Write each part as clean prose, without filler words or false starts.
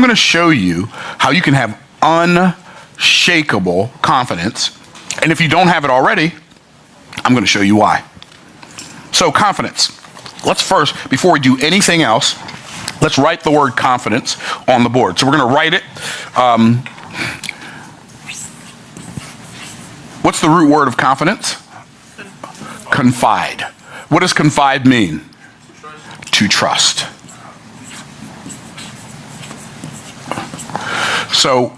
going to show you how you can have unshakable confidence. And if you don't have it already, I'm going to show you why. So confidence. Let's first, before we do anything else, let's write the word confidence on the board. So we're going to write it. What's the root word of confidence? Confide. What does confide mean? To trust. So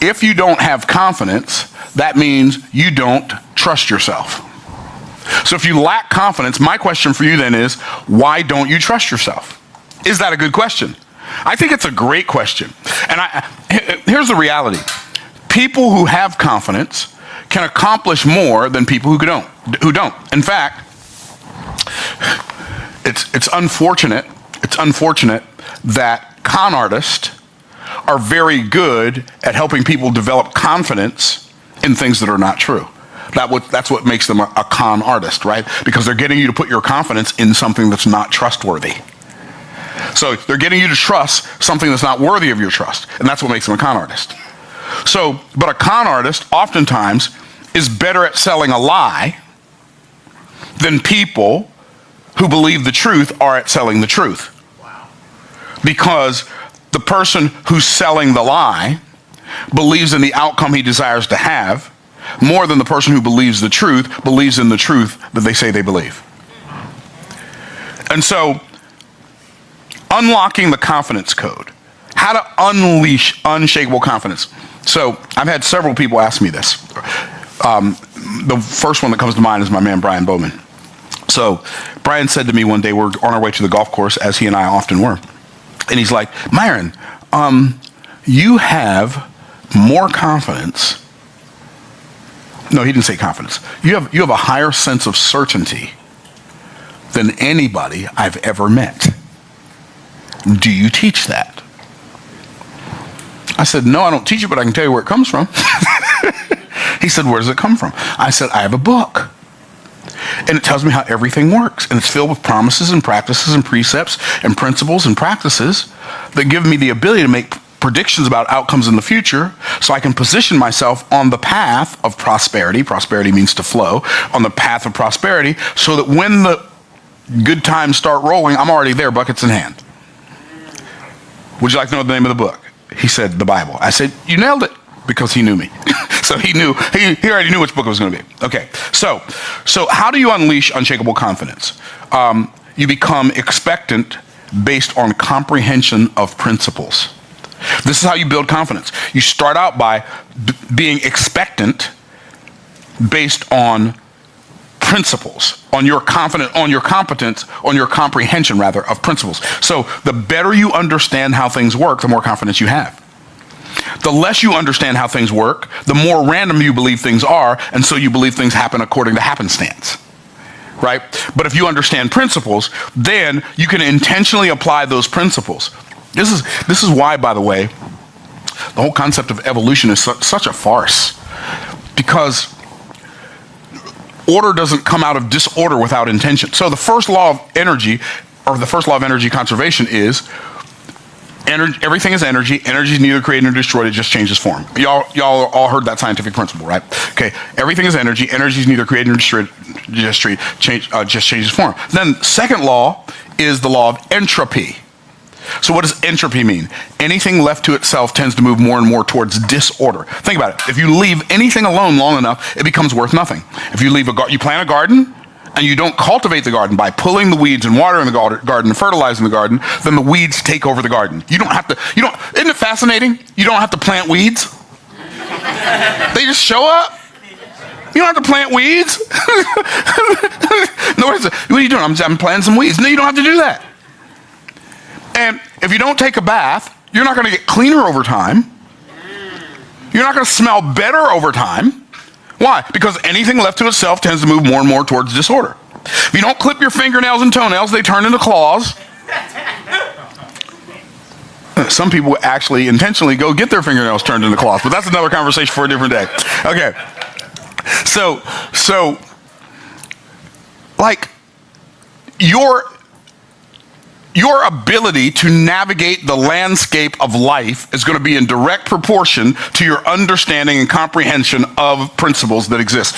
if you don't have confidence, that means you don't trust yourself. So if you lack confidence, my question for you then is, why don't you trust yourself? Is that a good question? I think it's a great question. And here's the reality. People who have confidence can accomplish more than people who don't. In fact, it's unfortunate that con artists are very good at helping people develop confidence in things that are not true. That's what makes them a con artist, right? Because they're getting you to put your confidence in something that's not trustworthy. So they're getting you to trust something that's not worthy of your trust, and that's what makes them a con artist. So, but a con artist oftentimes is better at selling a lie than people who believe the truth are at selling the truth. Wow. Because the person who's selling the lie believes in the outcome he desires to have more than the person who believes in the truth that they say they believe. And so, unlocking the confidence code. How to unleash unshakable confidence. So, I've had several people ask me this. The first one that comes to mind is my man, Brian Bowman. So, Brian said to me one day, we're on our way to the golf course, as he and I often were. And he's like, Myron, you have more confidence. No, he didn't say confidence. You have a higher sense of certainty than anybody I've ever met. Do you teach that? I said, no, I don't teach it, but I can tell you where it comes from. He said, where does it come from? I said, I have a book. And it tells me how everything works. And it's filled with promises and practices and precepts and principles and practices that give me the ability to make predictions about outcomes in the future so I can position myself on the path of prosperity. Prosperity means to flow. On the path of prosperity so that when the good times start rolling, I'm already there, buckets in hand. Would you like to know the name of the book? He said, the Bible. I said, you nailed it, because he knew me. So he already knew which book it was going to be. Okay, so how do you unleash unshakable confidence? You become expectant based on comprehension of principles. This is how you build confidence. You start out by being expectant based on principles, on your competence, on your comprehension rather of principles. So the better you understand how things work, the more confidence you have. The less you understand how things work, the more random you believe things are, and so you believe things happen according to happenstance. Right? But if you understand principles, then you can intentionally apply those principles. This is why, by the way, the whole concept of evolution is such a farce. Because order doesn't come out of disorder without intention. So the first law of energy, or the first law of energy conservation is everything is energy. Energy is neither created nor destroyed, it just changes form. Y'all all heard that scientific principle, right? Okay, everything is energy. Energy is neither created nor destroyed, just changes form. Then second law is the law of entropy. So what does entropy mean? Anything left to itself tends to move more and more towards disorder. Think about it. If you leave anything alone long enough, it becomes worth nothing. If you you plant a garden, and you don't cultivate the garden by pulling the weeds and watering the garden and fertilizing the garden, then the weeds take over the garden. Isn't it fascinating? You don't have to plant weeds. They just show up. You don't have to plant weeds. No, what are you doing? I'm planting some weeds. No, you don't have to do that. And if you don't take a bath, you're not going to get cleaner over time. You're not going to smell better over time. Why? Because anything left to itself tends to move more and more towards disorder. If you don't clip your fingernails and toenails, they turn into claws. Some people actually intentionally go get their fingernails turned into claws, but that's another conversation for a different day. Okay. So, like, your ability to navigate the landscape of life is going to be in direct proportion to your understanding and comprehension of principles that exist.